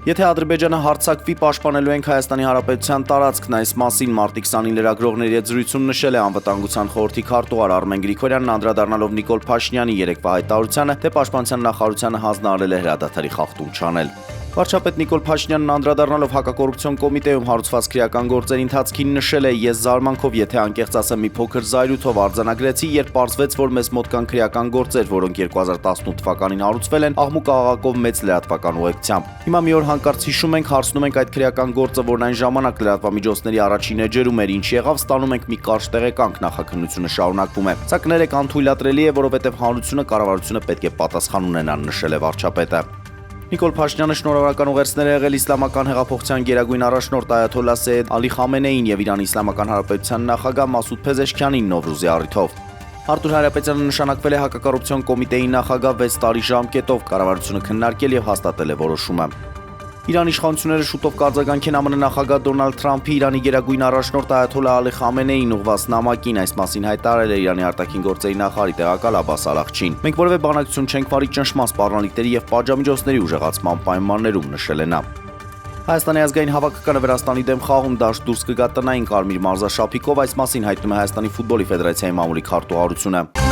Եթե Ադրբեջանը հարձակվի, պաշտպանելու ենք Հայաստանի Հանրապետության տարածքն, այս մասին մարտի 20-ին լրագրողների հետ զրույցում նշել է Անվտանգության խորհրդի քարտուղար Արմեն Գրիգորյանն, անդրադառնալով Նիկոլ Փաշինյանի երեկվա հայտարարությանը, թե Պաշտպանության նախարարությանը հանձնարարել է հրադադարի խախտում չանել։ Վարչապետ Նիկոլ Փաշինյանն անդրադառնալով հակակոռուպցիոն կոմիտեում հարուցված քրեական գործերի ընթացքին նշել է. «Ես զարմանքով, եթե անկեղծ ասեմ, մի փոքր զայրույթով արձանագրեցի, երբ պարզվեց, որ մեզ մոտ կան քրեական գործեր, որոնք 2018 թվականին հարուցվել են աղմուկ աղաղակով մեծ լրատվական ուղեկցությամբ։ Հիմա մի օր հանկարծ հիշում ենք, հարցնում ենք այդ քրեական գործը, որն այն ժամանակ լրատվամիջոցների առաջին էջերում էր, ինչ եղավ, ստանում ենք մի կարճ տեղեկանք, նախաքննությունը շարունակվում է։ Սա կներեք անթույլատրելի է, որովհետև հանրությունը, կառավարությունը պետք է պատասխան ունենան», նշել է վարչապետը։ Նիկոլ Փաշինյանը շնորհավորական ուղերձներ է եղել Իսլամական հեղափոխության գերագույն առաջնորդ Այաթոլլա Սեյեդ Ալի Խամենեին եւ Իրանի Իսլամական Հանրապետության նախագահ Մասուդ Փեզեշքյանին Նովրուզի առիթով։ Արտուր Հայրապետյանը նշանակվել է հակակոռուպցիոն կոմիտեի նախագահ 6 տարի ժամկետով, կառավարությունը քննարկել եւ հաստատել է որոշումը։ Իրանի իշխանությունները շուտով կարձագանքեն ԱՄՆ նախագահ Դոնալդ Թրամփի Իրանի գերագույն առաջնորդ Այաթոլլա Ալի Խամենեին ուղղված նամակին, այս մասին հայտարարել է Իրանի արտաքին գործերի նախարարի տեղակալ Աբբաս Արաղչին։ «Մենք որևէ բանակցություն չենք վարի ճնշման սպառնալիքների եւ պատժամիջոցների ուժեղացման պայմաններում», նշել է նա։ Հայաստանի ազգային հավաքականը Վրաստանի դեմ խաղում դաշտ դուրս կգա տնային կարմիր մարզաշապիկով, այս մասին հայտնում է Հայաստանի ֆուտբոլի ֆեդերացիայի մամուլի քարտուղարությունը։